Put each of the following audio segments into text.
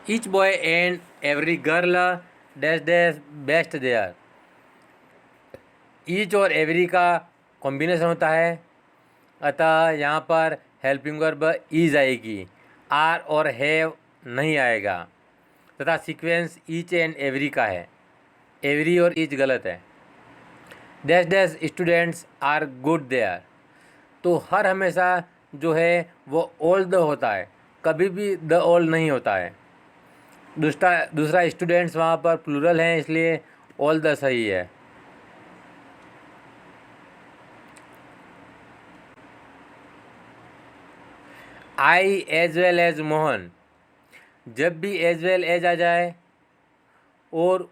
Each boy and every girl dash dash best there. Each और every का combination होता है, अतः यहाँ पर हेल्पिंग वर्ब ईज आएगी, आर और हैव नहीं आएगा। तथा सीक्वेंस ईच एंड एवरी का है, एवरी और ईच गलत है। Dash dash students are good there, तो हर हमेशा जो है वो ऑल द होता है, कभी भी द ऑल नहीं होता है। दूसरा स्टूडेंट्स वहाँ पर प्लूरल हैं, इसलिए ऑल द सही है। I as well as Mohan, जब भी एज वेल एज आ जाए और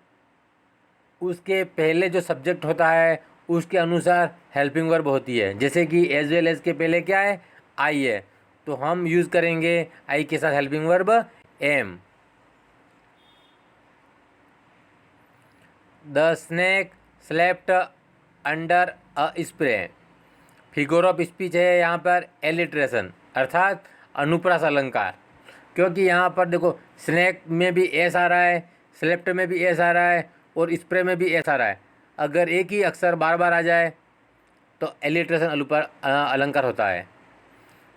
उसके पहले जो सब्जेक्ट होता है उसके अनुसार हेल्पिंग वर्ब होती है। जैसे कि एज वेल एज के पहले क्या है, आई है, तो हम यूज़ करेंगे आई के साथ helping verb am. The snake slept under a spray, figure of speech है यहाँ पर एलिट्रेशन अर्थात अनुप्रास अलंकार, क्योंकि यहाँ पर देखो स्नैक में भी एस आ रहा है, स्लेप्ट में भी एस आ रहा है और स्प्रे में भी एस आ रहा है। अगर एक ही अक्षर बार बार आ जाए तो एलिट्रेशन अलंकार होता है।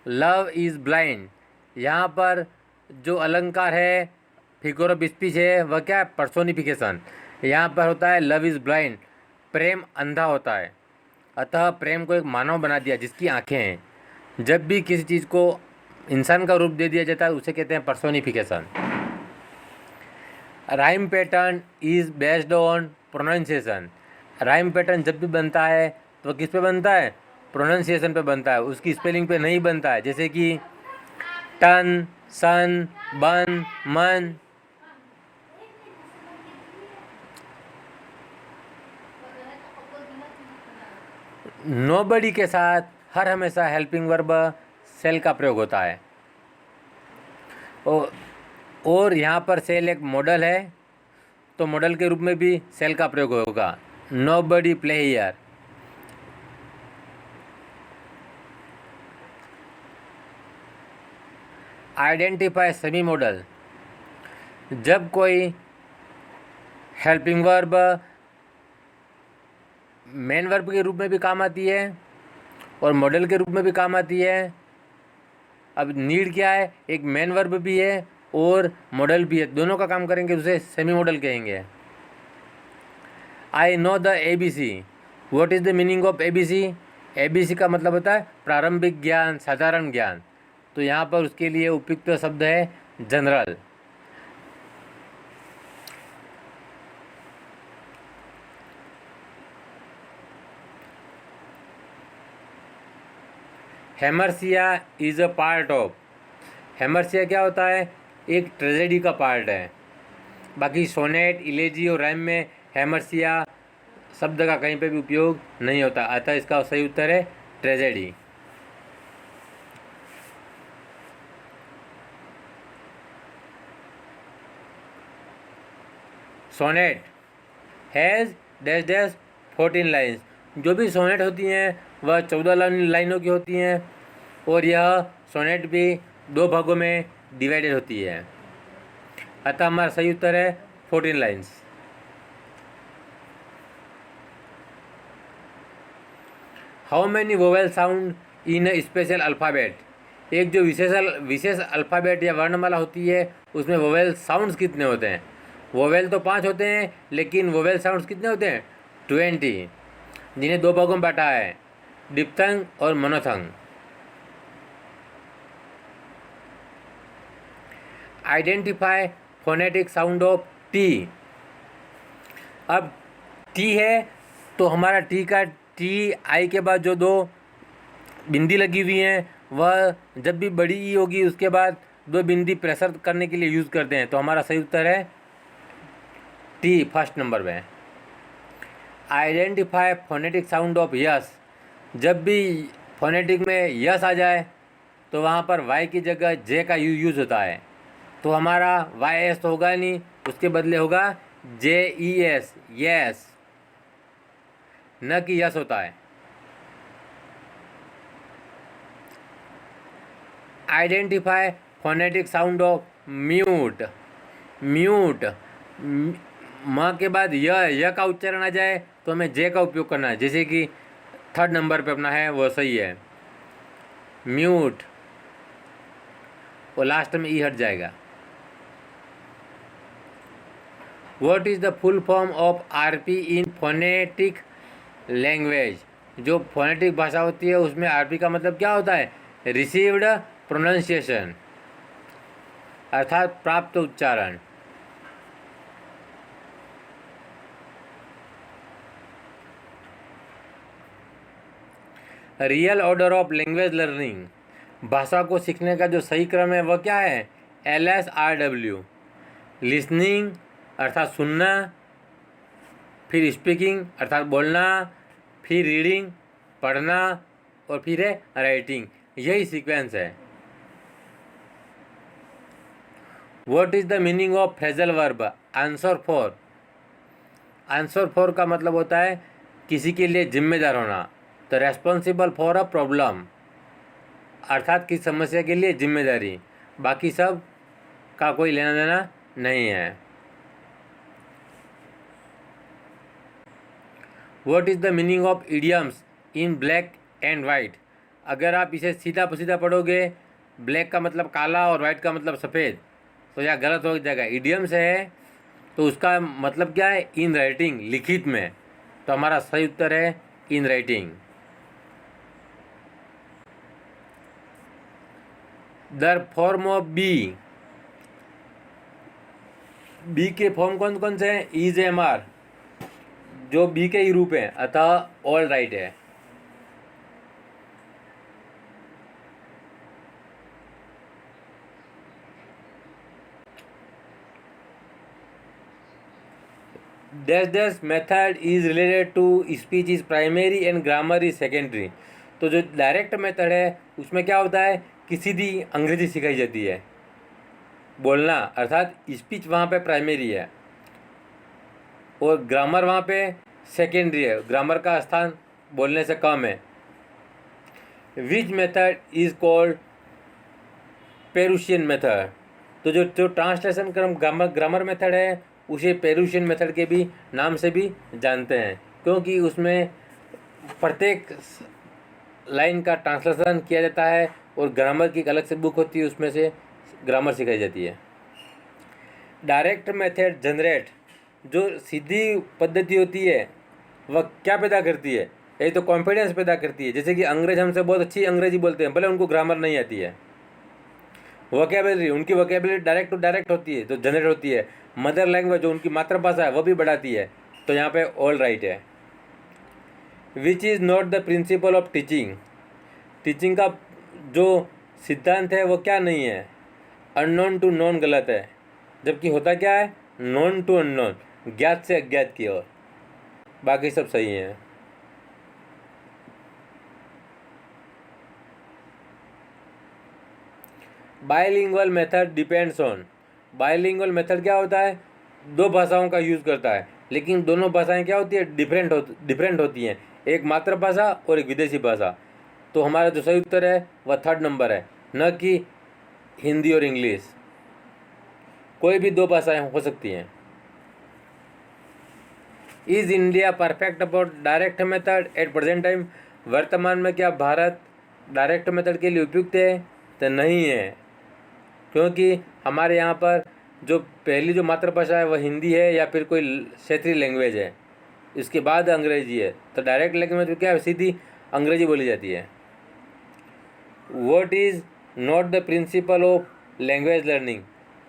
लव इज़ ब्लाइंड, यहाँ पर जो अलंकार है फिगर ऑफ स्पीच है वह क्या है, पर्सोनिफिकेशन। यहाँ पर होता है लव इज़ ब्लाइंड, प्रेम अंधा होता है, अतः प्रेम को एक मानव बना दिया जिसकी आंखें हैं। जब भी किसी चीज़ को इंसान का रूप दे दिया जाता है उसे कहते हैं personification. Rhyme pattern is based on pronunciation, rhyme pattern जब भी बनता है तो किस पे बनता है, प्रोनाउंसिएशन पे बनता है, उसकी स्पेलिंग पे नहीं बनता है। जैसे कि टन, सन, बन, मन। नोबडी के साथ हर हमेशा हेल्पिंग वर्ब सेल का प्रयोग होता है और यहाँ पर सेल एक मॉडल है तो मॉडल के रूप में भी सेल का प्रयोग होगा। Nobody play here. Identify semi model, जब कोई हेल्पिंग वर्ब मेन वर्ब के रूप में भी काम आती है और मॉडल के रूप में भी काम आती है। अब नीड क्या है, एक मेन वर्ब भी है और मॉडल भी है, दोनों का काम करेंगे, उसे सेमी मॉडल कहेंगे। I know the ABC, what is the meaning of ABC? ABC का मतलब होता है प्रारंभिक ज्ञान, साधारण ज्ञान, तो यहाँ पर उसके लिए उपयुक्त शब्द है general. Hamartia is a part of, hamartia क्या होता है, एक ट्रेजेडी का पार्ट है। बाकी सोनेट, इलेजी और रैम में हेमरसिया शब्द का कहीं पे भी उपयोग नहीं होता, अतः इसका सही उत्तर है tragedy. Sonnet has dash dash 14 lines, जो भी सोनेट होती हैं वह 14 लाइनों की होती हैं और यह सोनेट भी 2 भागों में डिवाइडेड होती है, अतः हमारा सही उत्तर है 14 lines. How many vowel sound in a special alphabet, एक जो विशेष अल्फ़ाबेट या वर्णमाला होती है उसमें वोवेल साउंड्स कितने होते हैं? वोवेल तो 5 होते हैं लेकिन वोवेल साउंड्स कितने होते हैं? 20, जिन्हें 2 भागों में बांटा है, डिप्थंग और monophthong. Identify phonetic sound of T, अब टी है तो हमारा टी का टी आई के बाद जो 2 बिंदी लगी हुई हैं वह जब भी बड़ी ई होगी उसके बाद 2 बिंदी प्रेशर करने के लिए यूज़ करते हैं, तो हमारा सही उत्तर है टी फर्स्ट नंबर में। Identify phonetic sound of yes, जब भी फोनेटिक में यस आ जाए तो वहाँ पर वाई की जगह जे का यूज़ होता है, तो हमारा वाई एस तो होगा नहीं, उसके बदले होगा JES, यस, न कि यस होता है। Identify phonetic sound of mute, mute, म के बाद य का उच्चारण आ जाए तो हमें जे का उपयोग करना है, जैसे कि थर्ड नंबर पे अपना है वो सही है म्यूट, और लास्ट में ई हट जाएगा। What is the full form of RP in phonetic language? जो फोनेटिक भाषा होती है उसमें आरपी का मतलब क्या होता है? रिसीव्ड प्रोनाउंसिएशन, अर्थात प्राप्त उच्चारण। Real order of language learning, भाषा को सीखने का जो सही क्रम है वह क्या है? LSRW। लिसनिंग अर्थात सुनना, फिर स्पीकिंग अर्थात बोलना, फिर रीडिंग पढ़ना, और फिर है राइटिंग। यही सीक्वेंस है। What is the meaning of phrasal verb? Answer for. Answer for का मतलब होता है किसी के लिए जिम्मेदार होना, तो रेस्पॉन्सिबल फॉर अ प्रॉब्लम, अर्थात किसी समस्या के लिए जिम्मेदारी, बाकी सब का कोई लेना देना नहीं है। What is the meaning of idioms in black and white? अगर आप इसे सीधा सीधा पढ़ोगे, ब्लैक का मतलब काला और वाइट का मतलब सफ़ेद, तो यह गलत हो जाएगा। इडियम्स है तो उसका मतलब क्या है? इन राइटिंग, लिखित में। तो हमारा सही उत्तर है in writing. The form of be, be के फॉर्म कौन कौन से हैं? इज एम आर, जो बी के ही रूप हैं, अतः ऑल राइट है। Dash dash method is related to speech is primary and grammar is secondary. तो जो डायरेक्ट मेथड है उसमें क्या होता है कि सीधी अंग्रेजी सिखाई जाती है, बोलना, अर्थात स्पीच वहाँ पे प्राइमरी है और ग्रामर वहाँ पे सेकेंडरी है, ग्रामर का स्थान बोलने से कम है। Which method is called Prussian method? तो जो ट्रांसलेशन ग्रामर मेथड है उसे पेरुशियन मेथड के भी नाम से भी जानते हैं, क्योंकि उसमें प्रत्येक लाइन का ट्रांसलेशन किया जाता है और ग्रामर की एक अलग से बुक होती है, उसमें से ग्रामर सिखाई जाती है। डायरेक्ट मेथड जनरेट, जो सीधी पद्धति होती है वह क्या पैदा करती है? यही तो कॉन्फिडेंस पैदा करती है। जैसे कि अंग्रेज हमसे बहुत अच्छी अंग्रेजी बोलते हैं, भले उनको ग्रामर नहीं आती है, वोकेबलरी, उनकी वोकेबलरी डायरेक्ट टू डायरेक्ट होती है, तो जनरेट होती है। मदर लैंग्वेज, जो उनकी मातृभाषा है, वह भी बढ़ाती है। तो यहाँ पे ऑल राइट है। Which is not the principle of teaching? Teaching का जो सिद्धांत है वो क्या नहीं है? अननोन टू नोन गलत है, जबकि होता क्या है? नोन टू अननोन, ज्ञात से अज्ञात की ओर। बाकी सब सही है। Bilingual method depends on. Bilingual method क्या होता है? दो भाषाओं का यूज़ करता है, लेकिन दोनों भाषाएं क्या होती है? डिफरेंट होती हैं, एक मातृभाषा और एक विदेशी भाषा। तो हमारा जो सही उत्तर है वह थर्ड नंबर है, न कि हिंदी और इंग्लिश। कोई भी दो भाषाएं हो सकती हैं। Is India perfect about direct method at present time? वर्तमान में क्या भारत डायरेक्ट मेथड के लिए उपयुक्त है? तो नहीं है, क्योंकि हमारे यहाँ पर जो पहली जो मातृभाषा है वह हिंदी है या फिर कोई क्षेत्रीय लैंग्वेज है, इसके बाद अंग्रेजी है। तो डायरेक्ट लैंग्वेज में क्या है? सीधी अंग्रेजी बोली जाती है। What is not the principle of language learning?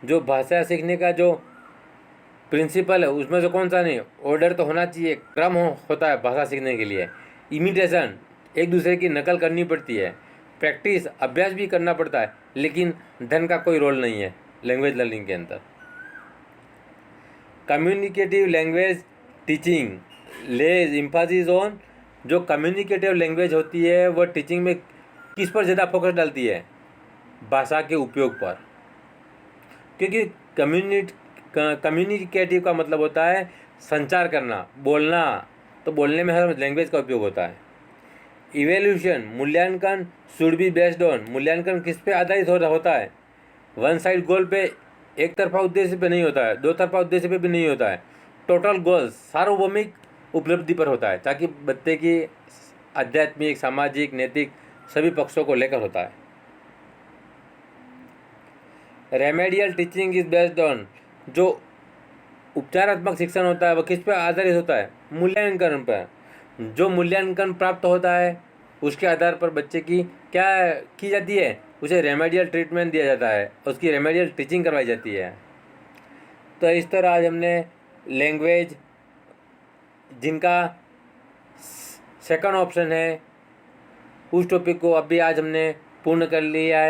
जो भाषा सीखने का जो प्रिंसिपल है उसमें से कौन सा नहीं? ऑर्डर तो होना चाहिए, क्रम होता है भाषा सीखने के लिए। इमिटेशन, एक दूसरे की नकल करनी पड़ती है। प्रैक्टिस, अभ्यास भी करना पड़ता है, लेकिन धन का कोई रोल नहीं है लैंग्वेज लर्निंग के अंदर। Communicative language teaching lays emphasis on. जो कम्युनिकेटिव लैंग्वेज होती है वह टीचिंग में किस पर ज़्यादा फोकस डालती है? भाषा के उपयोग पर, क्योंकि कम्युनिकेटिव का मतलब होता है संचार करना, बोलना, तो बोलने में हर लैंग्वेज का उपयोग होता है। इवेल्यूशन, मूल्यांकन शुड बी बेस्ड ऑन, मूल्यांकन किस पे आधारित होता है? वन साइड गोल पे एक तरफा उद्देश्य पे नहीं होता है, दो तरफा उद्देश्य पे भी नहीं होता है, टोटल गोल्स सार्वभौमिक उपलब्धि पर होता है, ताकि बच्चे की आध्यात्मिक, सामाजिक, नैतिक सभी पक्षों को लेकर होता है। Remedial teaching is based on, जो उपचारात्मक शिक्षण होता है वह किस पर आधारित होता है? मूल्यांकन पर। जो मूल्यांकन प्राप्त होता है उसके आधार पर बच्चे की क्या की जाती है? उसे रेमेडियल ट्रीटमेंट दिया जाता है, उसकी रेमेडियल टीचिंग करवाई जाती है। तो इस तरह आज हमने लैंग्वेज, जिनका सेकंड ऑप्शन है, उस टॉपिक को अभी आज हमने पूर्ण कर लिया है।